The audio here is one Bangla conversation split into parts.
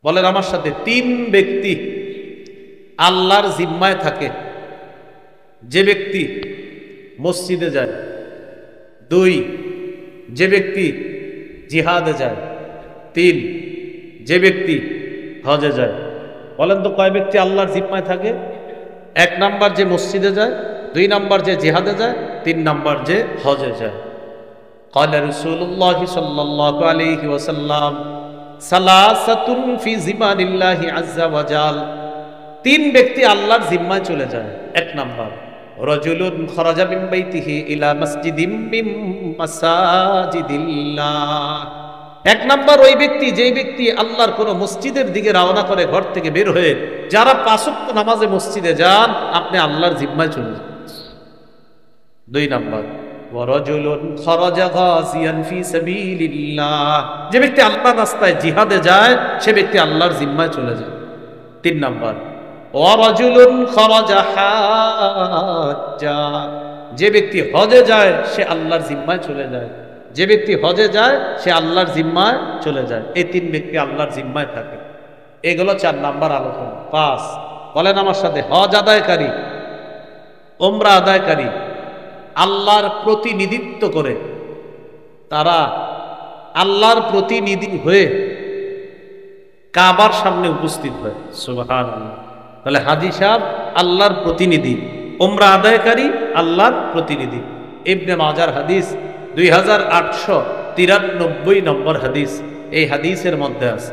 বলেন আমার সাথে, তিন ব্যক্তি আল্লাহর জিম্মায় থাকে। যে ব্যক্তি মসজিদে যায়, দুই যে ব্যক্তি জিহাদে যায়, তিন যে ব্যক্তি হজে যায়। বলেন তো কয় ব্যক্তি আল্লাহর জিম্মায় থাকে? এক নাম্বার যে মসজিদে যায়, দুই নাম্বার যে জিহাদে যায়, তিন নাম্বার যে হজে যায়। قال رسول الله صلى الله عليه وسلم ثلاثة في زمان الله عز وجل। তিন ব্যক্তি আল্লাহর জিম্মায় চলে যায়। এক নাম্বার রাজুলুন খরাজা মিন বাইতিহি ইলা মসজিদিম মিন মাসাজিদিল্লাহ। এক নাম্বার ওই ব্যক্তি, যেই ব্যক্তি আল্লাহর কোন মসজিদের দিকে রওনা করে, ঘর থেকে বের হয়ে। যারা পাঁচ ওয়াক্ত নামাজে মসজিদে যান, আপনি আল্লাহর জিম্মায় চলে যান। দুই নাম্বার ওয়ারাজুলুন খরাজা গাজিয়ান ফি সাবিলিল্লাহ। যে ব্যক্তি আল্লাহর রাস্তায় জিহাদে যায়, সে ব্যক্তি আল্লাহর জিম্মায় চলে যায়। তিন নাম্বার ওয়ারাজুলুন খরাজা হাজ্জা। যে ব্যক্তি হজে যায়, সে আল্লাহর জিম্মায় চলে যায়। যে ব্যক্তি হজে যায়, সে আল্লাহর জিম্মায় চলে যায়। এই তিন ব্যক্তি আল্লাহর জিম্মায় থাকে। এগুলো চার নাম্বার আলোচনা। পাঁচ, বলেন আমার সাথে, হজ আদায়কারী, উমরা আদায়কারী, আল্লাহর প্রতিনিধিত্ব করে, তারা আল্লাহর প্রতিনিধি হয়ে কাবার সামনে উপস্থিত হয়। সুবহানাল্লাহ। তাহলে হাজী সাহেব আল্লাহর প্রতিনিধি, উমরা আদায়কারী আল্লাহর প্রতিনিধি। ইবনে মাজার হাদিস 2893 নম্বর হাদিস। এই হাদিসের মধ্যে আছে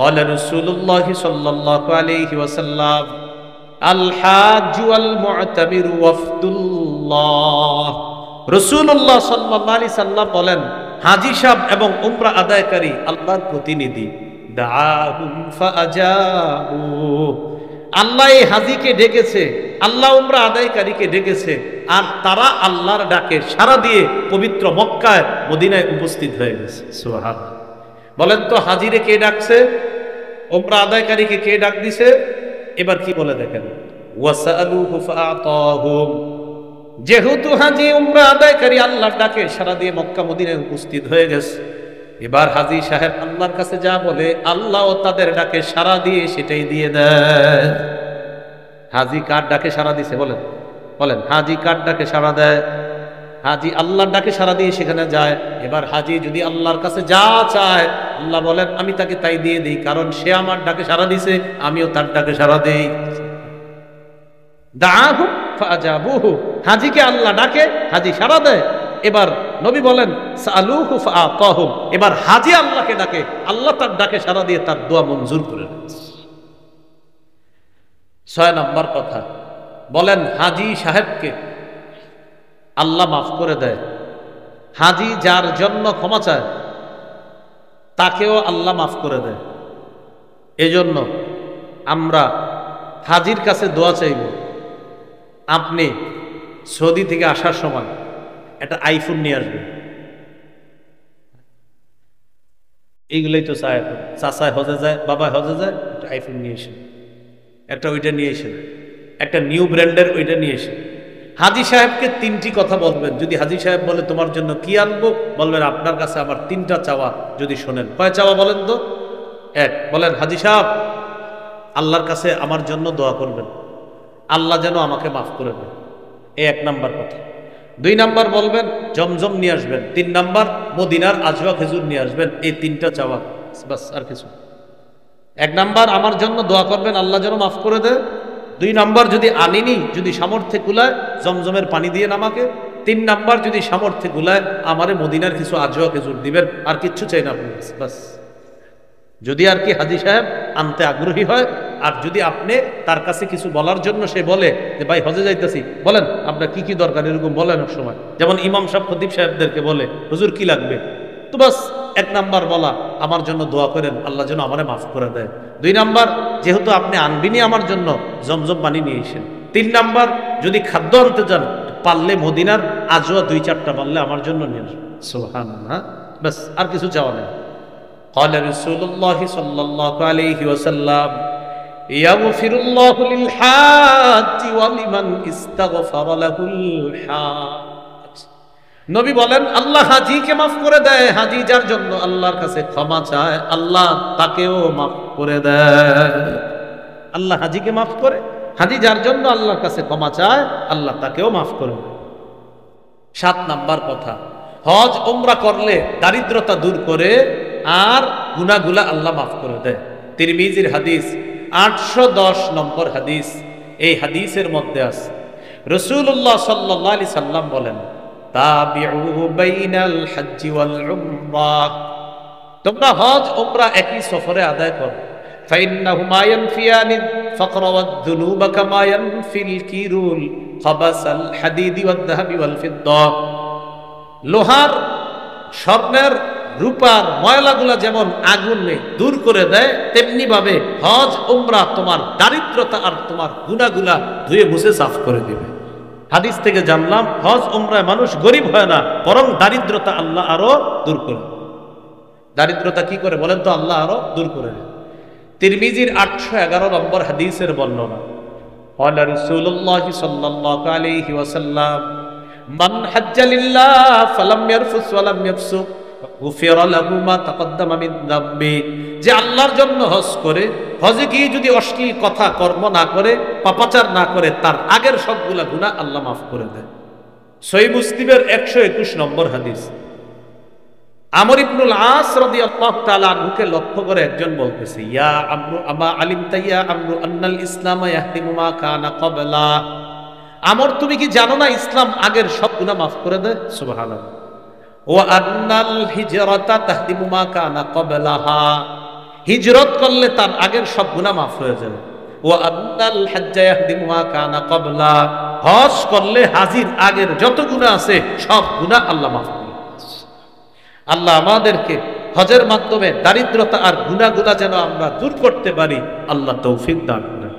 قال رسول الله صلى الله عليه وسلم الحاج والمعتمر وفد الله। রাসূলুল্লাহ সাল্লাল্লাহু আলাইহি সাল্লাম বলেন, হাজী সাহেব এবং উমরা আদায়কারী আল্লাহর প্রতিনিধি। দাআহুম ফাআজাবু। আল্লাহ এই হাজীকে ডেকেছে, আল্লাহ উমরা আদায়কারীকে ডেকেছে, আর তারা আল্লাহর ডাকে সাড়া দিয়ে পবিত্র মক্কায়, মদিনায় উপস্থিত হয়ে গেছে। সুবহানাল্লাহ। বলেন তো হাজিরে কে ডাকছে? উমরা আদায়কারীকে কে ডাক দিছে? এবার কি বলে দেখেন, ওয়াসালুহু ফাআতাহুম। যেহেতু হাজী উমরা আদায়কারী আল্লাহর ডাকে সাড়া দিয়ে মক্কা মদিনায় উপস্থিত হয়ে গেছে, এবার হাজী সাহেব আল্লাহর কাছে যা বলে, আল্লাহ তাদের ডাকে সাড়া দিয়ে সেটাই দিয়ে দেয়। হাজী কার ডাকে সাড়া দিছে? বলেন বলেন, হাজী কার ডাকে সাড়া দেয়? হাজী আল্লাহর ডাকে সাড়া দিয়ে সেখানে যায়। এবার হাজী যদি আল্লাহর কাছে যা চায়, আল্লাহ বলেন আমি তাকে তাই দিয়ে দিই, কারণ সে আমার ডাকে সাড়া দিছে, আমিও তার ডাকে সাড়া দেই। দাআহুম ফাআজাবুহু। হাজীকে আল্লাহ ডাকে, হাজী সাড়া দেয়। এবার নবী বলেন সাআলুহু ফাআতাহুম। এবার হাজী আল্লাহকে ডাকে, আল্লাহ তার ডাকে সাড়া দিয়ে তার দোয়া মঞ্জুর করে নেন। 6 নম্বর কথা, বলেন হাজী সাহেবকে আল্লাহ মাফ করে দেয়। হাজী যার জন্য ক্ষমা চায়, তাকেও আল্লাহ মাফ করে দেয়। এজন্য আমরা হাজীর কাছে দোয়া চাইব। আপনি সৌদি থেকে আসার সময় একটা আইফোন নিয়ে আসবেন। এইগুলোই তো চায় এখন। চাচায় হজে যায়, বাবা হজে যায়, একটা আইফোন নিয়ে এসে, একটা ওইটা নিয়ে এসে, একটা নিউ ব্র্যান্ডের ওইটা নিয়ে এসে। হাজী সাহেবকে 3টি কথা বলবেন। যদি হাজী সাহেব বলে তোমার জন্য কি আনবো, বলবেন আপনার কাছে আমার 3টা চাওয়া যদি শোনেন। কয় চাওয়া বলেন তো? এক, বলেন হাজী সাহেব আল্লাহর কাছে আমার জন্য দোয়া করবেন, আল্লাহ যেন আমাকে মাফ করে দেন। এই 1 নাম্বার কথা। 2 নাম্বার বলবেন জমজম নিয়ে আসবেন। 3 নাম্বার মদিনার আজওয়া খেজুর নিয়ে আসবেন। এই 3টা চাওয়া, বাস, আর কিছু। 1 নাম্বার আমার জন্য দোয়া করবেন, আল্লাহ যেন মাফ করে দেয়। 2 নাম্বার যদি আনিনি, যদি সামর্থ্যে কুলায়, জমজমের পানি দিয়ে আমাকে। 3 নাম্বার যদি সামর্থ্যে কুলায়, আমারে মদিনার কিছু আজওয়া খেজুর দিবেন। আর কিচ্ছু চাই না আপনি, বাস। যদি আর কি হাজী সাহেব আনতে আগ্রহী হয়, আর যদি আপনি তার কাছে কিছু বলার জন্য সে বলে যে ভাই হজে যাইতেছি, বলেন আপনার কি কি দরকার, এরকম বলেন এক সময়। যেমন ইমাম সাহেব খতিব সাহেবদেরকে বলে, হুজুর কি লাগবে, তো বাস 1 নাম্বার বলা আমার জন্য দোয়া করেন, আল্লাহ যেন আমারে মাফ করে দেয়। 2 নাম্বার যেহেতু আপনি আনবিনি আমার জন্য, জমজম পানি নিয়ে এসেন। 3 নাম্বার যদি খাদ্য আনতে যান, পারলে মদিনার আজওয়া 2-4টা বললে আমার জন্য নিয়ে আসবেন। সুবহানাল্লাহ, বাস, আর কিছু চাওয়া নেই। قال رسول الله صلى الله عليه وسلم يغفر الله للحاج ولمن استغفر له الحاج। নবী বলেন আল্লাহ হাজিকে মাফ করে দেয়, হাজি যার জন্য আল্লাহর কাছে ক্ষমা চায় আল্লাহ তাকেও মাফ করে দেয়। আল্লাহ হাজিকে মাফ করে, হাজি যার জন্য আল্লাহর কাছে ক্ষমা চায় আল্লাহ তাকেও মাফ করে দেয়। 7 নাম্বার কথা, হজ উমরা করলে দারিদ্রতা দূর করে আর গুনাহগুলা আল্লাহ মাফ করে দেয়। তিরমিজির হাদিস 810 নম্বর হাদিস। এই হাদিসের মধ্যে আছে রাসূলুল্লাহ সাল্লাল্লাহু আলাইহি সাল্লাম বলেন, তাবিউ বাইনাল হজ্জি ওয়াল উমরাহ, তোমরা হজ উমরা একই সফরে আদায় করো। ফাইন্নাহুমা ইয়ানফিয়ানি ফাকর ওয়াদ যুনুব কামা ইয়ানফিল কিরুল খাবাসাল হাদিদি ওয়াদ যাহাবি ওয়াল ফিদ্দা। লোহার, স্বর্ণের, রূপার ময়লাগুলা যেমন আগুনে দূর করে দেয়, তেমনি ভাবে হজ উমরা তোমার দারিদ্রতা আর তোমার গুনাহগুলা ধুয়ে মুছে সাফ করে দিবে। হাদিস থেকে জানলাম হজ উমরায় মানুষ গরিব হয় না, বরং দারিদ্রতা আল্লাহ আরো দূর করে। দারিদ্রতা কি করে বলেন তো? আল্লাহ আরো দূর করে। তিরমিজির 811 নম্বর হাদিসের বর্ণনা, ক্বালা রাসূলুল্লাহ সাল্লাল্লাহু আলাইহি ওয়াসাল্লাম, মান হাজ্জা লিল্লাহ ফালাম ইয়ারফুস ওয়ালাম ইয়াফসুক গুফিরা লাহু মা তাকদ্দামা মিন যামবি। যে আল্লাহর জন্য হজ করে, হজে গিয়ে যদি অশ্লীল কথা কর্ম না করে, পাপাচার না করে, তার আগের সবগুলা গুনাহ আল্লাহ মাফ করে দেয়। সহিহ মুসলিমের 121 নম্বর হাদিস। আমর ইবনুল আস রাদিয়াল্লাহু তাআলা আনহুকে লক্ষ্য করে একজন বলতেছে, ইয়া আমরু আমা আলিমতা ইয়া আমরু আন্নাল ইসলাম ইয়াহদিমু মা কানা ক্বাবলা। আমর, তুমি কি জানো না ইসলাম আগের সব গুনাহ মাফ করে দেয়? সুবহানাল্লাহ। ওয়া আন্নাল হিজরাতা তাহদিমু মা কানা ক্বাবলাহা, হিজরত করলে তার আগের সব গুনাহ মাফ হয়ে যাবে। ওয়া আন্নাল হজ্জা ইয়াহদিমু মা কানা ক্বাবলা, হজ করলে হাজির আগের যত গুনাহ আছে সব গুনাহ আল্লাহ মাফ করে। আল্লাহ আমাদেরকে হজের মাধ্যমে দারিদ্রতা আর গুনাহগুলা যেন আমরা দূর করতে পারি, আল্লাহ তৌফিক দান করেন।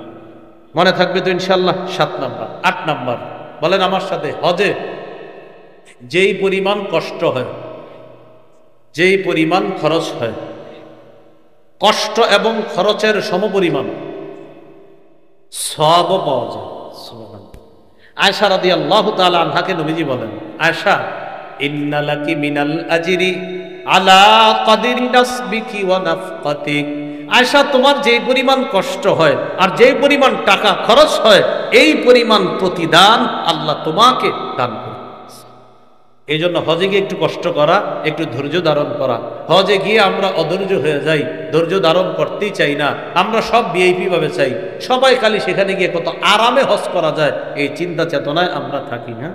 মনে থাকবে তো ইনশাআল্লাহ? 7 নাম্বার। 8 নাম্বার বলেন আমার সাথে, হজে যেই পরিমাণ কষ্ট হয়, যেই পরিমাণ খরচ হয়, কষ্ট এবং খরচের সমপরিমাণ সওয়াবও পাওয়া যায়। সুবহানাল্লাহ। আয়েশা রাদিয়াল্লাহু তাআলা আনহাকে নবীজি বলেন, আয়েশা, ইন্না লাকি মিনাল আজরি আলা কদরি নাসবিকি ওয়া নাফকাতিক। আয়েশা, তোমার যেই পরিমাণ কষ্ট হয় আর যেই পরিমাণ টাকা খরচ হয়, এই পরিমাণ প্রতিদান আল্লাহ তোমাকে দান করে। এই জন্য হজে গিয়ে একটু কষ্ট করা, একটু ধৈর্য ধারণ করা। হজে গিয়ে আমরা অধৈর্য হয়ে যাই, ধৈর্য ধারণ করতেই চাই না। আমরা সব ভিআইপি ভাবে চাই, সবাই খালি সেখানে গিয়ে কত আরামে হজ করা যায় এই চিন্তা চেতনায় আমরা থাকি না।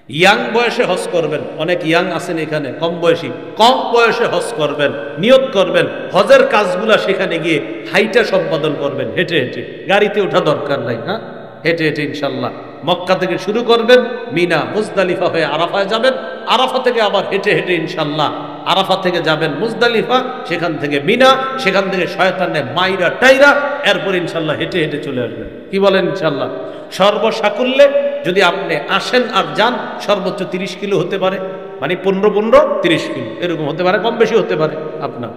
ইয়াং বয়সে হজ করবেন, অনেক ইয়াং আছেন এখানে, কম বয়সী, কম বয়সে হজ করবেন, নিয়ত করবেন হজের কাজগুলা সেখানে গিয়ে হাইটা সম্পাদন করবেন, হেঁটে হেঁটে, গাড়িতে ওঠা দরকার নাই। হ্যাঁ, হেঁটে হেঁটে ইনশাল্লাহ মক্কা থেকে শুরু করবেন, মিনা মুজদালিফা হয়ে আরাফায় যাবেন, আরাফা থেকে আবার হেঁটে হেঁটে ইনশাল্লাহ আরাফা থেকে যাবেন মুজদালিফা, সেখান থেকে মিনা, সেখান থেকে শয়তানের মাইরা টাইরা, এরপর ইনশাল্লাহ হেঁটে হেঁটে চলে আসবেন। কি বলেন? ইনশাল্লাহ সর্বসাকুল্যে যদি আপনি আসেন আর যান, সর্বোচ্চ 30 কিলো হতে পারে, মানে 15 30 কিলো এরকম হতে পারে, কম বেশি হতে পারে, আপনার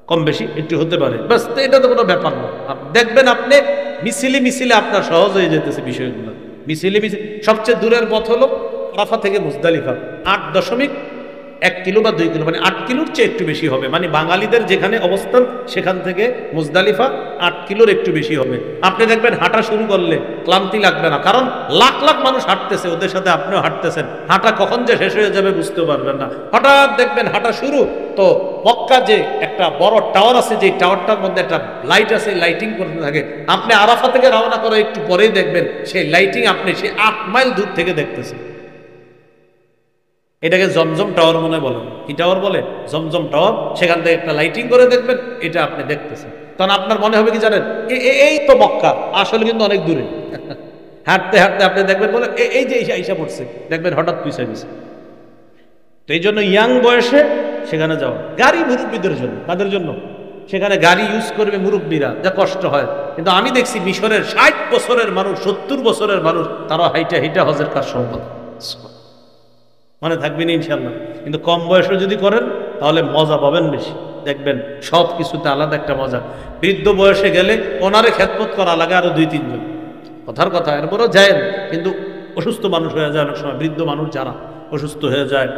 কম বেশি একটু হতে পারে, বাস। এটা তো কোনো ব্যাপার না। দেখবেন আপনি মিছিলে মিছিলে আপনার সহজ হয়ে যেতেছে বিষয়গুলো। মিছিলে মিছিলে সবচেয়ে দূরের পথ হলো আরাফা থেকে মুজদালিফা, 8.1 কিলো বা 2 কিলো, মানে 8 কিলোর চেয়ে একটু বেশি হবে। মানে বাঙালিদের যেখানে অবস্থান সেখান থেকে মুজদালিফা 8 কিলোর একটু বেশি হবে। আপনি দেখবেন হাঁটা শুরু করলে ক্লান্তি লাগবে না, কারণ লাখ লাখ মানুষ হাঁটতেছে, ওদের সাথে আপনিও হাঁটতেছেন। হাঁটা কখন যে শেষ হয়ে যাবে বুঝতে পারবেন না। হঠাৎ দেখবেন হাঁটা শুরু, তো মক্কা যে একটা বড় টাওয়ার আছে, যে টাওয়ারটার মধ্যে একটা লাইট আছে, লাইটিং করতে থাকে। আপনি আরাফা থেকে রওনা করে একটু পরেই দেখবেন সেই লাইটিং আপনি সেই 8 মাইল দূর থেকে দেখতেছেন। এটাকে জমজম টাওয়ার মনে বলেন। কি টাওয়ার বলে? জমজম টাওয়ার। সেখান থেকে একটা লাইটিং করে দেখবেন, এটা আপনি দেখতেছেন। তখন আপনার মনে হবে কি জানেন, এই তো মক্কা, আসলে কিন্তু অনেক দূরে। হাঁটতে হাঁটতে আপনি দেখবেন বলে এই যে আইসা পড়ছে, দেখবেন হঠাৎ পিছিয়ে গেছে। তো এই জন্য ইয়াং বয়সে সেখানে যাওয়া। গাড়ি মুরব্বীদের জন্য, তাদের জন্য সেখানে গাড়ি ইউজ করবে মুরব্বীরা, যা কষ্ট হয়। কিন্তু আমি দেখছি মিশরের 60 বছরের মানুষ, 70 বছরের মানুষ, তারা হাইটা হাইটা হজের কাজ সম্পদ। মনে থাকবেন ইনশাল্লাহ। কিন্তু কম বয়সে যদি করেন তাহলে মজা পাবেন বেশি, দেখবেন সব কিছুতে আলাদা একটা মজা। বৃদ্ধ বয়সে গেলে ওনারে খেদমত করা লাগে আরো 2-3 জন, কথার কথা। এরপরও যায়, কিন্তু অসুস্থ মানুষ হয়ে যায় অনেক সময়, বৃদ্ধ মানুষ যারা, অসুস্থ হয়ে যায়,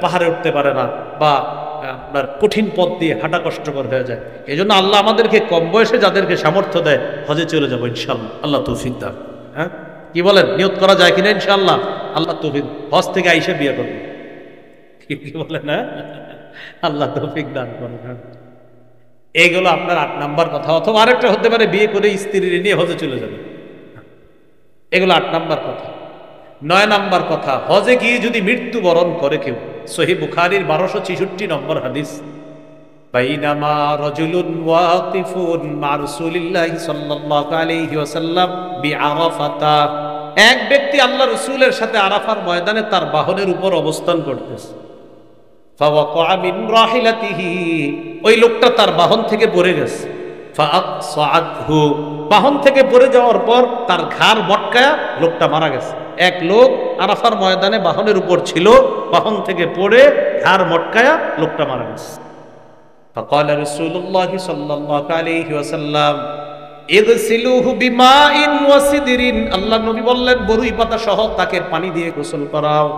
পাহাড়ে উঠতে পারে না, বা আপনার কঠিন পথ দিয়ে হাঁটা কষ্টকর হয়ে যায়। এই জন্য আল্লাহ আমাদেরকে কম বয়সে যাদেরকে সামর্থ্য দেয় হজে চলে যাবো ইনশাল্লাহ, আল্লাহ তৌফিক দান। হ্যাঁ, কি বলেন, নিয়ত করা যায় কিনা ইনশাল্লাহ? আল্লাহ তৌফিক, হজ থেকে আইসা বিয়ে করবো, কি বলেন? হ্যাঁ, আল্লাহ তৌফিক দান করেন। এইগুলো আপনার 8 নাম্বার কথা। অথবা আরেকটা হতে পারে বিয়ে করে স্ত্রী নিয়ে হজে চলে যাবে, এগুলো 8 নাম্বার কথা। 9 নাম্বার কথা, হজে গিয়ে যদি মৃত্যুবরণ করে কেউ, সহিহ বুখারীর 1266 নম্বর হাদিস, বাইনামা রাজুলুন ওয়াকিফুন মা রাসূলিল্লাহি সাল্লাল্লাহু আলাইহি ওয়াসাল্লাম বিআরাফাতা, এক ব্যক্তি আল্লাহ রাসূলের সাথে আরাফার ময়দানে তার বাহনের উপর অবস্থান করতেছে, ফাওয়াকা মিন রাহিলাতিহি, ওই লোকটা তার বাহন থেকে পড়ে গেছে, ফাআকসাআতহু, বাহন থেকে পড়ে যাওয়ার পর তার ঘাড় মটকায়া লোকটা মারা গেছে। এক লোক আরাফার ময়দানে বাহনের উপর ছিল, বাহন থেকে পড়ে ঘাড় মটকায়া লোকটা মারা গেছে। فقال رسول الله صلى الله عليه وسلم اغسلوه بماء وسدر, আল্লাহ নবী বললেন বরুই পাতা সহ তাকে পানি দিয়ে গোসল করাও।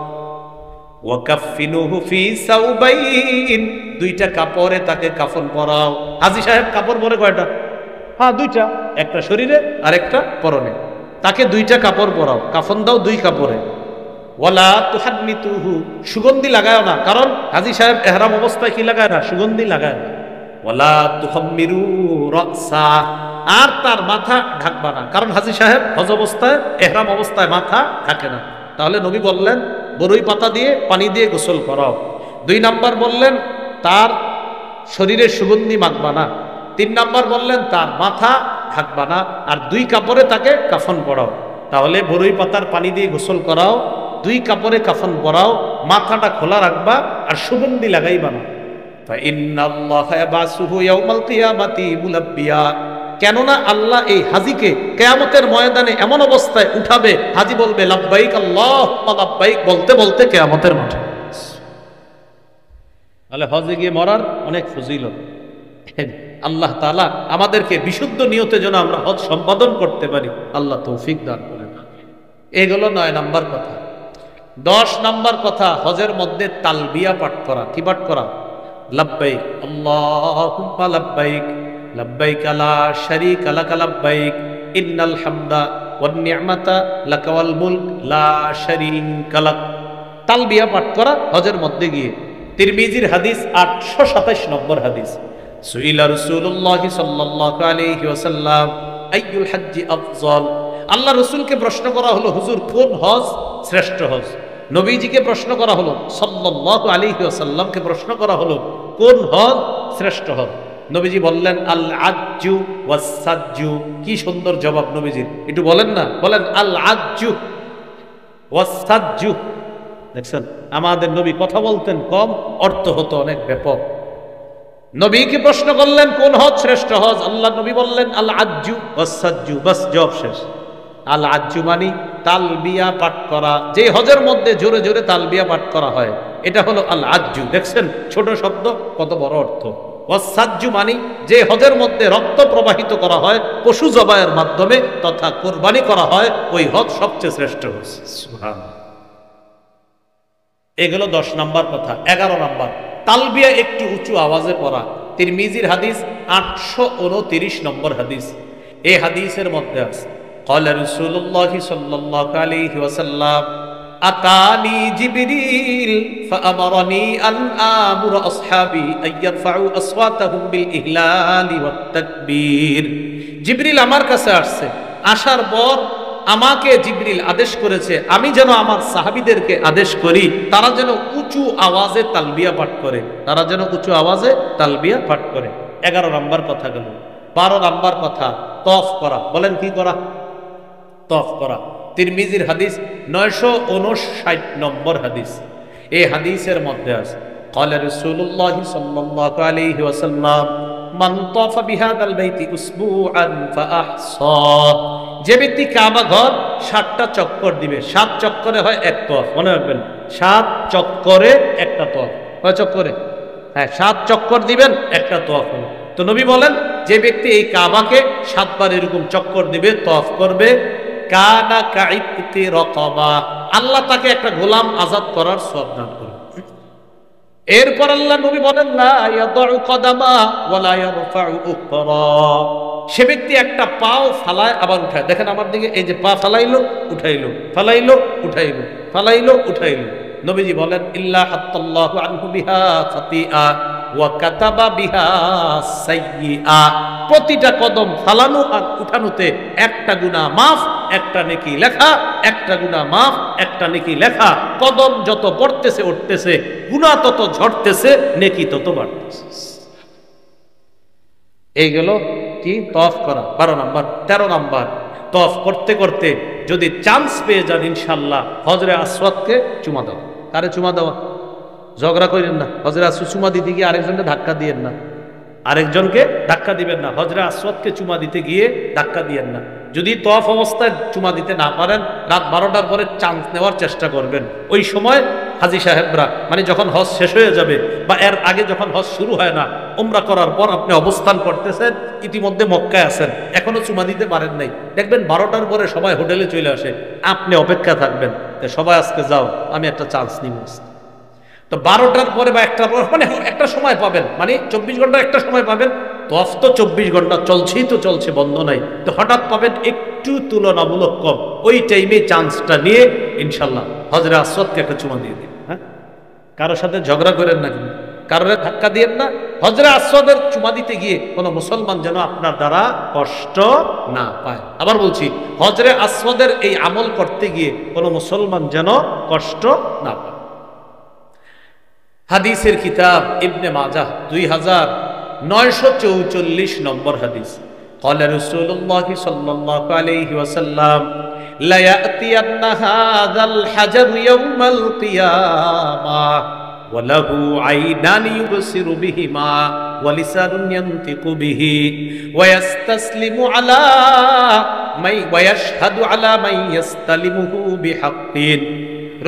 ওয়াকাফিনুহু ফি সাউবাইন, 2টা কাপড়ে তাকে কাফন পরাও। হাজী সাহেব কাপড় পরে কয়টা? হ্যাঁ 2টা, একটা শরীরে আর একটা পরনে। তাকে 2টা কাপড় পরাও, কাফন দাও 2 কাপড়ে। ওয়ালা তুহান্নিতুহু, সুগন্ধি লাগায় না, কারণ হাজী সাহেব ইহরাম অবস্থায় কি লাগায় না? সুগন্ধি লাগায় না। ওয়ালা তুহাম্মিরু রাসা, আর তার মাথা ঢাকবা না, কারণ হাজী সাহেব হজ অবস্থায় ইহরাম অবস্থায় মাথা ঢাকে না। তাহলে নবী বললেন বরুই পাতা দিয়ে পানি দিয়ে গোসল করাও। 2 নাম্বার বললেন তার শরীরে সুগন্ধি মাখবা না। 3 নাম্বার বললেন তার মাথা ঢাকবা না, আর 2 কাপড়ে তাকে কাফন পরাও। তাহলে বরুই পাতার পানি দিয়ে গোসল করাও, 2 কাপড়ে কাফন পরাও, মাথাটা খোলা রাখবা, আর সুগন্ধি লাগাইবা না। ফাইন্নাল্লাহা ইয়াবাসুহু ইয়াউমাল কিয়ামাতি মুলাব্বিয়া, কেননা আল্লাহ এই হাজীকে কিয়ামতের ময়দানে এমন অবস্থায় উঠাবে, হাজী বলবে লাব্বাইক আল্লাহুম্মা লাব্বাইক বলতে বলতে কিয়ামতের মাঠে। তাহলে হজে গিয়ে মরার অনেক ফজিলত। আল্লাহ তাআলা আমাদেরকে বিশুদ্ধ নিয়তে যেন আমরা হজ সম্পাদন করতে পারি, আল্লাহ তৌফিক দান করেন। এগুলো 9 নাম্বার কথা। 10 নাম্বার কথা, হজের মধ্যে তালবিয়া পাঠ করা। কি পাঠ করা? লাব্বাইক আল্লাহুম্মা লাব্বাইক, লাব্বাইক লা শারীকা লাকা লাব্বাইক, ইন্নাল হামদা ওয়ান নি'মাতা লাকা ওয়াল মুলক লা শারীকা লাক। তালবিয়া পাঠ করা হজের মধ্যে গিয়ে। তিরমিজির হাদিস 827 নম্বর হাদিস, সুইলা রাসূলুল্লাহ সাল্লাল্লাহু আলাইহি ওয়াসাল্লাম আইয়ুল হজ্জি আফযল, আল্লাহ রাসূলকে প্রশ্ন করা হলো হুজুর কোন হজ শ্রেষ্ঠ হজ? নবীজিকে প্রশ্ন করা হলো, সাল্লাল্লাহু আলাইহি ওয়াসাল্লামকে প্রশ্ন করা হলো কোন হজ শ্রেষ্ঠ হজ? নবীজি বললেন আল আজ্জু ওয়াস সাজ্জু। কি সুন্দর জবাব নবীজির, একটু বলেন না, বলেন আল আজ্জু ওয়াস সাজ্জু। দেখছেন আমাদের নবী কথা বলতেন কম, অর্থ হতো অনেক ব্যাপক। নবীকে প্রশ্ন করলেন কোন হজ শ্রেষ্ঠ হজ? আল্লাহ নবী বললেন আল আজ্জু ওয়াস সাজ্জু, বাস জবাব শেষ। আল আজ্জু মানি তালবিয়া পাঠ করা, যে হজের মধ্যে জোরে জোরে তালবিয়া পাঠ করা হয়, এটা হলো আল আজ্জু। দেখছেন ছোট শব্দ কত বড় অর্থ। ওয়াস সাজ্জু মানি যে হজের মধ্যে রক্ত প্রবাহিত করা হয় পশু জবাইয়ের মাধ্যমে তথা কুরবানি করা হয়, ওই হজ সবচেয়ে শ্রেষ্ঠ হজ। সুবহানাল্লাহ। এগুলো 10 নাম্বার কথা। 11 নাম্বার, তালবিয়া একটু উঁচু আওয়াজে পড়া। তিরমিজির হাদিস 829 নম্বর হাদিস। এই হাদিসের মধ্যে আছে قال رسول الله صلى الله عليه وسلم أتاني جبريل فأمرني أن آمر أصحابي أن يرفعوا أصواتهم بالإهلال والتكبير। জিবরিল আমার কাছে আসছে, আসার পর আমাকে জিবরিল আদেশ করেছে আমি যেন আমার সাহাবীদেরকে আদেশ করি তারা যেন উঁচু আওয়াজে তালবিয়া পাঠ করে, তারা যেন উঁচু আওয়াজে তালবিয়া পাঠ করে। 11 নাম্বার কথা গেল। 12 নাম্বার কথা, তওয়াফ করা। বলেন কি করা? তওয়াফ করা। তিরমিজির হাদিস 959 নম্বর হাদিস। এই হাদিসের মধ্যে আছে قال رسول الله صلى الله عليه وسلم من طاف بهذا البيت اسبوعا فاحصى, যে ব্যক্তি কাবা ঘর 7টা চক্কর দিবে, 7 চক্করে হয় এক তওয়াফ। মনে রাখবেন 7 চক্করে একটা তওয়াফ। কয় চক্করে? হ্যাঁ 7 চক্কর দিবেন একটা তওয়াফ হবে। তো নবী বলেন যে ব্যক্তি এই কাবাকে 7 বার এরকম চক্কর দিবে, তওয়াফ করবে, কানা কাইতি রাকাবা, আল্লাহ তাকে একটা গোলাম আজাদ করার সওয়াব দান করেন। এরপর আল্লাহ নবী বলেন লা ইয়াদউ কদামা ওয়া লা ইয়ারফাউ উখরা, সে ব্যক্তি একটা পাও ফালায় আবার উঠায়। দেখেন আমার দিকে, এই যে পা ফালাইলো উঠাইলো, ফালাইলো উঠাইলো, ফালাইলো উঠাইলো। নবীজি বলেন ইল্লা হাত্তাল্লাহু আনহু বিহা খাতিআ ওয়া কাতাবা বিহা সাইয়্যিআ, প্রতিটা কদম ফালানো আর উঠানোতে একটা গুনাহ মাফ, একটা নেকি লেখা, একটা গুনাহ মাফ, একটা নেকি লেখা। কদম যত পড়তেছে উঠতেছে, গুনাহ তত ঝরতেছে, নেকি তত বাড়তেছে। এই গেল কি তওয়াফ করা 12 নাম্বার। 13 নাম্বার, তওয়াফ করতে করতে যদি চান্স পেয়ে যান ইনশাআল্লাহ হজরে আসওয়াদকে চুমা দাও। কারে চুমা দেওয়া? ঝগড়া করেন না। হজরে আসওয়াদ চুমা দিতে গিয়ে আরেকজনকে ধাক্কা দিয়েন না, আরেকজনকে ধাক্কা দিবেন না। হজরে আসওয়াদকে চুমা দিতে গিয়ে ধাক্কা দিয়েন না। যদি তওয়াফ অবস্থায় চুমা দিতে না পারেন, রাত 12টার পরে চান্স নেওয়ার চেষ্টা করবেন। ওই সময় হাজী সাহেবরা, মানে যখন হজ শেষ হয়ে যাবে বা এর আগে যখন হজ শুরু হয় না, উমরা করার পর আপনি অবস্থান করতেছেন, ইতিমধ্যে মক্কায় আছেন, এখনো চুমা দিতে পারেন নাই, দেখবেন 12টার পরে সবাই হোটেলে চলে আসে, আপনি অপেক্ষা থাকবেন সবাই আজকে যাও, আমি একটা চান্স নিব। তো 12টার পরে বা 1টার পর, মানে একটা সময় পাবেন, মানে 24 ঘন্টা একটা সময় পাবেন। তওয়াফ তো 24 ঘন্টা চলছেই, তো চলছে, বন্ধ নাই। তো হঠাৎ পাবেন একটু তুলনামূলক কম, ওই টাইমে চান্সটা নিয়ে ইনশাল্লাহ হজরে আসওয়াদকে একটা চুমা দিয়ে দিন। হ্যাঁ, কারোর সাথে ঝগড়া করেন না, কিন্তু কারোর ধাক্কা দিয়েন না। হজরে আসওয়াদের চুমা দিতে গিয়ে কোনো মুসলমান যেন আপনার দ্বারা কষ্ট না পায়। আবার বলছি, হজরে আসওয়াদের এই আমল করতে গিয়ে কোনো মুসলমান যেন কষ্ট না পায়। হাদিসের কিতাব ইবনে মাজাহ 2944 নম্বর হাদিস। ক্বালা রাসূলুল্লাহ সাল্লাল্লাহু আলাইহি ওয়াসাল্লাম লা ইয়াতিয়ান্না হাযাল হাজার ইয়াওমাল কিয়ামাহ ওয়া লাহু আইনান ইউবসিরু বিহিমা ওয়া লিসানুন ইয়ানতিকু বিহি ওয়া ইয়াস্তাসলিমু আলা মাই ওয়া ইয়াশহাদু আলা মান ইয়াস্তালিমুহু বিহাক্কিন।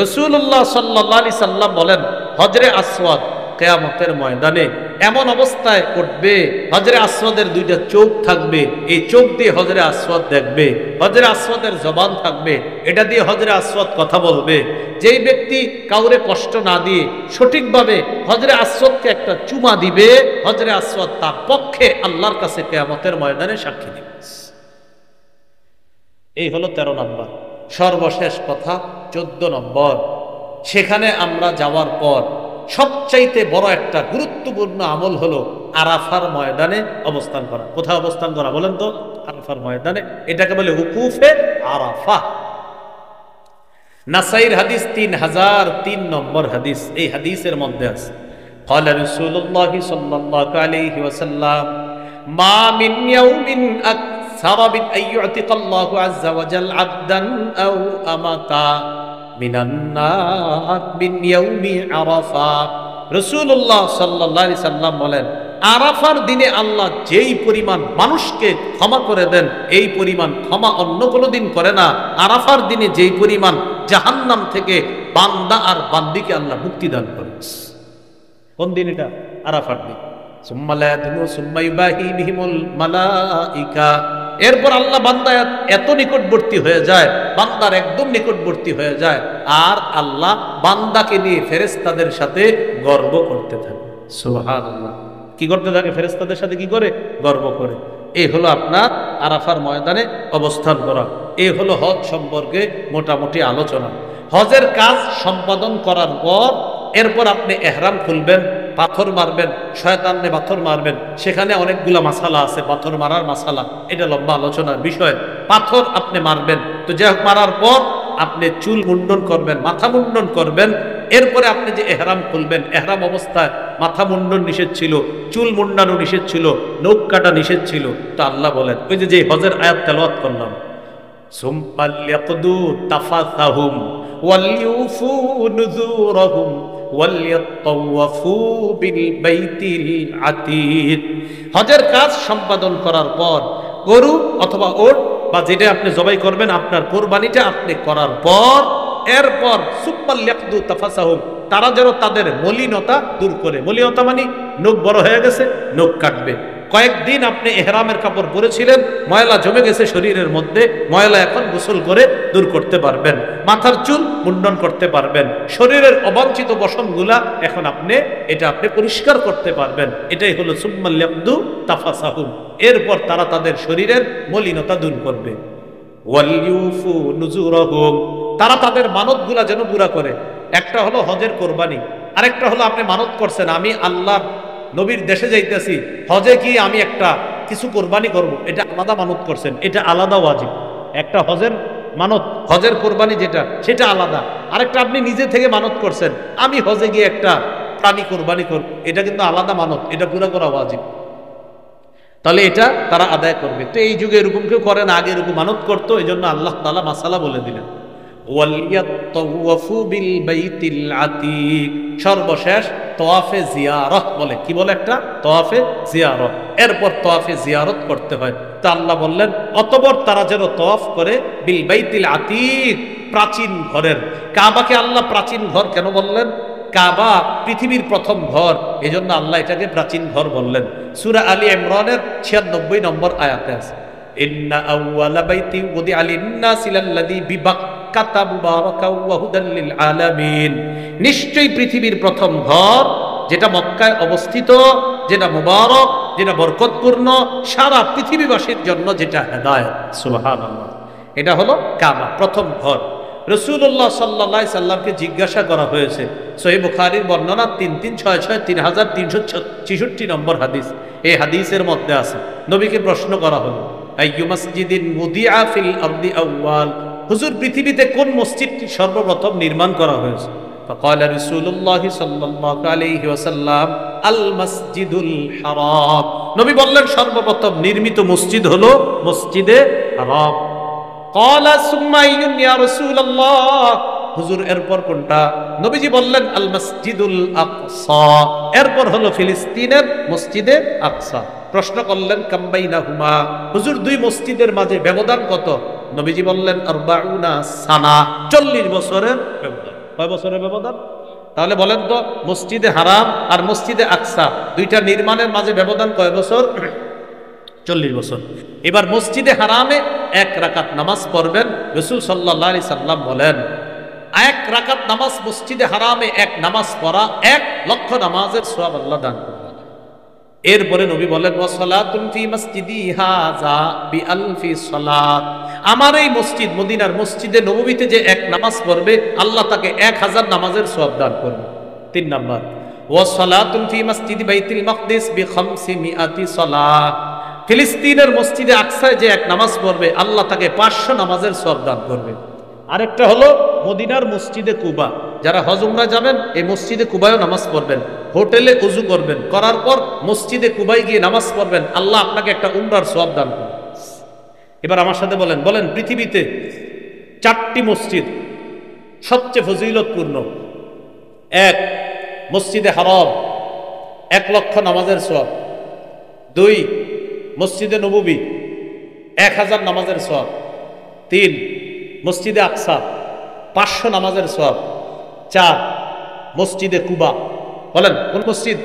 রাসূলুল্লাহ সাল্লাল্লাহু আলাইহি সাল্লাম বলেন, হজরে আসওয়াদ কিয়ামতের ময়দানে এমন অবস্থায় উঠবে, হজরে আসওয়াদের 2টা চোখ থাকবে, এই চোখ দিয়ে হজরে আসওয়াদ দেখবে, হজরে আসওয়াদের জবান থাকবে, এটা দিয়ে হজরে আসওয়াদ কথা বলবে। যেই ব্যক্তি কাউরে কষ্ট না দিয়ে সঠিকভাবে হজরে আসওয়াদকে একটা চুমা দিবে, হজরে আসওয়াদ তার পক্ষে আল্লাহর কাছে কিয়ামতের ময়দানে সাক্ষী দিবে। এই হলো 13 নম্বর। সর্বশেষ কথা 14 নম্বর। সেখানে আমরা যাওয়ার পর সবচাইতে বড় একটা গুরুত্বপূর্ণ আমল হলো আরাফার ময়দানে অবস্থান করা। কোথায় অবস্থান করা বলেন তো? আরাফার ময়দানে। এটাকে বলে উকুফে আরাফা। নাসাইর হাদিস 3003 নম্বর হাদিস। এই হাদিসের মধ্যে আছে, ক্বালা রাসূলুল্লাহ সাল্লাল্লাহু আলাইহি ওয়াসাল্লাম মা মিন ইয়াউমিন আকসারা মিন আইয়ুতিকাল্লাহু আযজা ওয়া জাল আবদান আও আমাতা মিনান নার মিন ইয়াউমি আরাফা। রাসূলুল্লাহ সাল্লাল্লাহু আলাইহি সাল্লাম বলেন, আরাফার দিনে আল্লাহ যেই পরিমাণ মানুষকে ক্ষমা করে দেন, এই পরিমাণ ক্ষমা অন্য কোনো দিন করে না। আরাফার দিনে যেই পরিমাণ জাহান্নাম থেকে বান্দা আর বান্দিকে আল্লাহ মুক্তি দান করেন। কোন দিন এটা? আরাফার দিন। সুম্মা লা ইয়াদনু সুম্মা ইউবাহি বিহিমুল মালাইকা। এরপর আল্লাহ বান্দা এত নিকটবর্তী হয়ে যায়, বান্দার একদম নিকটবর্তী হয়ে যায়, আর আল্লাহ বান্দাকে নিয়ে ফেরেশতাদের সাথে গর্ব করতে থাকে। সুবহানাল্লাহ। কি করতে থাকে? ফেরেশতাদের সাথে কি করে? গর্ব করে। এই হলো আপনার আরাফার ময়দানে অবস্থান করা। এই হলো হজ সম্পর্কে মোটামুটি আলোচনা। হজের কাজ সম্পাদন করার পর এরপর আপনি এহরাম খুলবেন, পাথর মারবেন, শয়তানে পাথর মারবেন। সেখানে অনেকগুলা মাসালা আছে, পাথর মারার মাসালা, এটা লম্বা আলোচনার বিষয়। পাথর আপনি মারবেন, তো যাই হোক, মারার পর আপনি চুল মুন্ডন করবেন, মাথা মুন্ডন করবেন। এরপরে আপনি যে এহরাম খুলবেন, এহরাম অবস্থায় মাথা মুন্ডন নিষেধ ছিল, চুল মুন্ডানো নিষেধ ছিল, নখ কাটা নিষেধ ছিল। তো আল্লাহ বলেন, ওই যে হজের আয়াত তেলাওয়াত করলাম, সুম্মা লিয়াকদু তাফাসাহুম ওয়ালিউফু নুযুরহুম ওয়ালিয়াতাওয়াফু বিল বাইতিল আতীক। হজের কাজ সম্পাদন করার পর গরু অথবা ওট বা যেটা আপনি জবাই করবেন, আপনার কোরবানিটা আপনি করার পর এরপর সুম্মা লিয়াকদু তাফাসাহুম, তারা যেন তাদের মলিনতা দূর করে। মলিনতা মানে নখ বড় হয়ে গেছে, নখ কাটবে। কয়েকদিন আপনি এহরামের কাপড় পরেছিলেন, ময়লা জমে গেছে শরীরের মধ্যে, ময়লা এখন গোসল করে দূর করতে পারবেন, মাথার চুল মুন্ডন করতে পারবেন, শরীরের অবাঞ্ছিত বসনগুলা এখন আপনি পরিষ্কার করতে পারবেন। এটাই হলো সুম্মাল ইয়াবদু তাফাসাহুম। এরপর তারা তাদের শরীরের মলিনতা দূর করবে। ওয়ালিউফু নুজুরহুম, তারা তাদের মানতগুলা যেন পুরা করে। একটা হলো হজের কোরবানি, আরেকটা হলো আপনি মানত করছেন আমি আল্লাহ নবীর দেশে যাইতেছি, হজে কি আমি একটা কিছু কোরবানি করব, এটা আলাদা মানত করছেন, এটা আলাদা ওয়াজিব। একটা হজের মানত, হজের কোরবানি যেটা, সেটা আলাদা। আরেকটা আপনি নিজে থেকে মানত করছেন আমি হজে গিয়ে একটা প্রাণী কোরবানি করব, এটা কিন্তু আলাদা মানত, এটা পুরা করা ওয়াজিব। তাহলে এটা তারা আদায় করবে। তো এই যুগে এরকম কেউ করে না, আগে এরকম মানত করতো, এই জন্য আল্লাহ তাআলা মাসালা বলে দিলেন ওয়ালিয়াতাওয়াফু বিল বাইতিল আতীক। সর্বশেষ তাওয়াফে জিয়ারত বলে, কি বলে একটা তাওয়াফে জিয়ারত, এরপর তাওয়াফে জিয়ারত করতে হয়। তা আল্লাহ বললেন অতঃপর তারা যেন তাওয়াফ করে বিল বাইতিল আতীক, প্রাচীন ঘরের। কাবাকে আল্লাহ প্রাচীন ঘর কেন বললেন? কাবা পৃথিবীর প্রথম ঘর, এজন্য আল্লাহ এটাকে প্রাচীন ঘর বললেন। সূরা আলী ইমরানের 96 নম্বর আয়াতে আছে ইন্না আউওয়ালা বাইতি উদিআ লিন-নাসি লাল্লাযী বিবাক্কাতা মুবারাকাও ওয়া হুদাল লিল আলামিন। নিশ্চয়ই পৃথিবীর প্রথম ঘর যেটা মক্কায় অবস্থিত, যেটা মুবারক, যেটা বরকতপূর্ণ, সারা পৃথিবীবাসীর জন্য যেটা হেদায়েত। সুবহানাল্লাহ, এটা হলো কাবা, প্রথম ঘর। রাসূলুল্লাহ সাল্লাল্লাহু আলাইহি সাল্লামকে জিজ্ঞাসা করা হয়েছে, সহিহ বুখারীর বর্ণনা 3366 নম্বর হাদিস, এই হাদিসের মধ্যে আছে নবীকে প্রশ্ন করা হলো আইয়ু মাসজিদিন মুদিআ ফিল আরদি আউয়াল, হুজুর পৃথিবীতে কোন মসজিদটি সর্বপ্রথম নির্মাণ করা হয়েছে? فقال رسول الله صلى الله عليه وسلم আল মসজিদুল হারাম। নবী বললেন সর্বপ্রথম নির্মিত মসজিদ হলো মসজিদে হারাম। قال ثم أيٌ يا رسول الله, হুজুর এরপর কোনটা? নবীজি বললেন আল মসজিদুল আকসা, এরপর হলো ফিলিস্তিনের মসজিদে আকসা। প্রশ্ন করলেন কাম বাইনাহুমা, হুজুর দুই মসজিদের মাঝে ব্যবধান কত? নবীজি বললেন 40 সানা, 40 বছরের ব্যবধান। কয় বছরের ব্যবধান? তাহলে বলেন তো মসজিদে হারাম আর মসজিদে আকসা দুইটা নির্মাণের মাঝে ব্যবধান কয় বছর? 40 বছর। এবার মসজিদে হারামে 1 রাকাত নামাজ পড়বেন, রাসূল সাল্লাল্লাহু আলাইহি সাল্লাম বলেন 1 রাকাত নামাজ মসজিদে হারামে 1 নামাজ পড়া 1 লক্ষ নামাজের সওয়াব আল্লাহ দান করবেন। এরপরে নবী বলেন ওয়া সালাতুন ফি মসজিদি হাযা বিআলফি সালাত, আমার এই মসজিদ মদিনার মসজিদে নববীতে যে 1 নামাজ পড়বে আল্লাহ তাকে 1000 নামাজের সওয়াব দান করবে। 3 নাম্বার ওয়া সালাতুন ফি মসজিদি বাইতুল মাকদিস বি500 সালাত, ফিলিস্তিনের মসজিদে আকসায় যে 1 নামাজ পড়বে আল্লাহ তাকে 500 নামাজের সওয়াব দান করবে। আরেকটা হলো মদিনার মসজিদে কুবা, যারা হজ উমরা যাবেন এই মসজিদে কুবায়ও নামাজ পড়বেন, হোটেলে ওযু করবেন, করার পর মসজিদে কুবায় গিয়ে নামাজ পড়বেন, আল্লাহ আপনাকে একটা উমরার সওয়াব দান করবে। এবার আমার সাথে বলেন পৃথিবীতে 4টি মসজিদ সবচেয়ে ফজিলতপূর্ণ। 1 মসজিদে হারাম 1 লক্ষ নামাজের সওয়াব। 2 মসজিদে নববী 1000 নামাজের সওয়াব। 3 মসজিদে আকসা 500 নামাজের সওয়াব। 4 মসজিদে কুবা। বলেন কোন মসজিদ?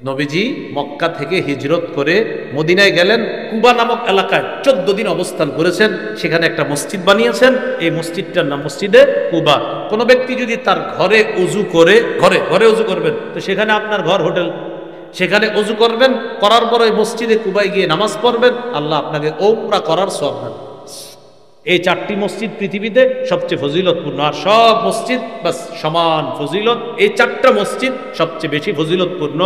নবীজি মক্কা থেকে হিজরত করে মদিনায় গেলেন, কুবা নামক এলাকায় 14 দিন অবস্থান করেছেন, সেখানে একটা মসজিদ বানিয়েছেন, এই মসজিদটার নাম মসজিদে কুবা। কোন ব্যক্তি যদি তার ঘরে ওযু করে, ঘরে ওযু করবেন, তো সেখানে আপনার ঘর হোটেল, সেখানে ওযু করবেন, করার পর ওই মসজিদে কুবায় গিয়ে নামাজ পড়বেন, আল্লাহ আপনাকে উমরা করার সওয়াব দেন। এই 4টি মসজিদ পৃথিবীতে সবচেয়ে ফজিলতপূর্ণ, আর সব মসজিদ বাস সমান ফজিলত। এই 4টা মসজিদ সবচেয়ে বেশি ফজিলতপূর্ণ।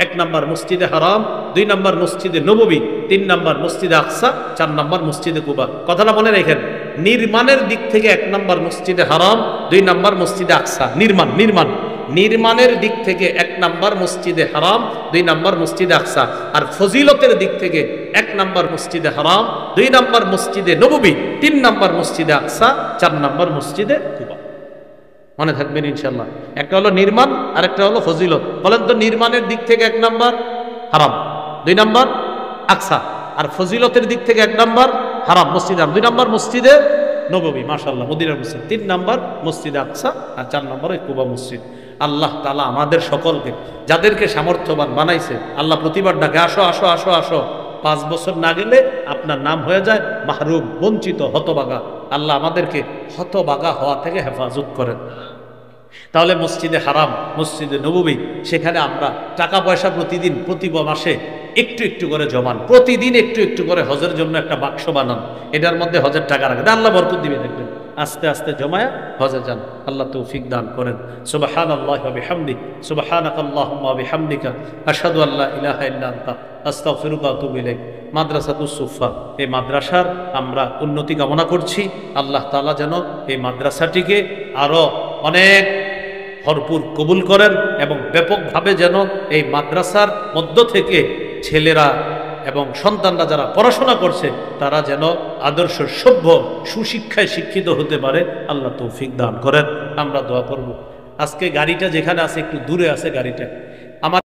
1 নাম্বার মসজিদে হারাম, 2 নাম্বার মসজিদে নববী, 3 নাম্বার মসজিদে আকসা, 4 নাম্বার মসজিদে কুবা। কথাটা মনে রাখেন, নির্মাণের দিক থেকে 1 নাম্বার মসজিদে হারাম, 2 নাম্বার মসজিদে আকসা। নির্মাণের দিক থেকে 1 নাম্বার মসজিদে হারাম, 2 নাম্বার মসজিদে আকসা। আর ফজিলতের দিক থেকে 1 নাম্বার মসজিদে হারাম, 2 নাম্বার মসজিদে নববী, 3 নাম্বার মসজিদে আকসা, 4 নাম্বার মসজিদে কুবা। মনে থাকবেন ইনশাআল্লাহ। একটা হলো নির্মাণ আর একটা হলো ফজিলত। বলেন তো নির্মাণের দিক থেকে 1 নাম্বার হারাম, 2 নাম্বার আকসা, আর ফজিলতের দিক থেকে 1 নাম্বার হারাম মসজিদে, 2 নাম্বার মসজিদে নববী, মাশাআল্লাহ মদিনার মসজিদ, 3 নাম্বার মসজিদে আকসা, আর 4 নাম্বার ওই কুবা মসজিদ। আল্লাহ তাআলা আমাদের সকলকে, যাদেরকে সামর্থ্যবান বানাইছে, আল্লাহ প্রতিবার ডাকে আসো আসো আসো আসো, 5 বছর না গেলে আপনার নাম হয়ে যায় মাহরুম, বঞ্চিত, হতবাগা। আল্লাহ আমাদেরকে হতবাগা হওয়া থেকে হেফাজত করেন। তাহলে মসজিদে হারাম, মসজিদে নববী, সেখানে আমরা টাকা পয়সা প্রতিদিন প্রতি মাসে একটু একটু করে জমান, প্রতিদিন একটু একটু করে হজের জন্য একটা বাক্স বানান, এটার মধ্যে হজের টাকা রাখেন, আল্লাহ বরকত দিবে। দেখবেন আস্তে আস্তে জমায়া হজে যান। আল্লাহ তৌফিক দান করেন। সুবহানাল্লাহি ওয়া বিহামদিহি, সুবহানাকাল্লাহুম্মা ওয়া বিহামদিকা, আশহাদু আল্লা ইলাহা ইল্লা আনতা, আস্তাগফিরুকা ওয়া আতুবু ইলাইক। মাদ্রাসাতুস সুফা, এই মাদ্রাসার আমরা উন্নতি কামনা করছি। আল্লাহ তাআলা যেন এই মাদ্রাসাটিকে আরো অনেক ভরপুর কবুল করেন এবং ব্যাপকভাবে যেন এই মাদ্রাসার মধ্য থেকে ছেলেরা এবং সন্তানরা যারা পড়াশোনা করছে তারা যেন আদর্শ, সভ্য, সুশিক্ষায় শিক্ষিত হতে পারে। আল্লাহ তৌফিক দান করেন। আমরা দোয়া করব। আজকে গাড়িটা যেখানে আছে একটু দূরে আছে গাড়িটা, আমার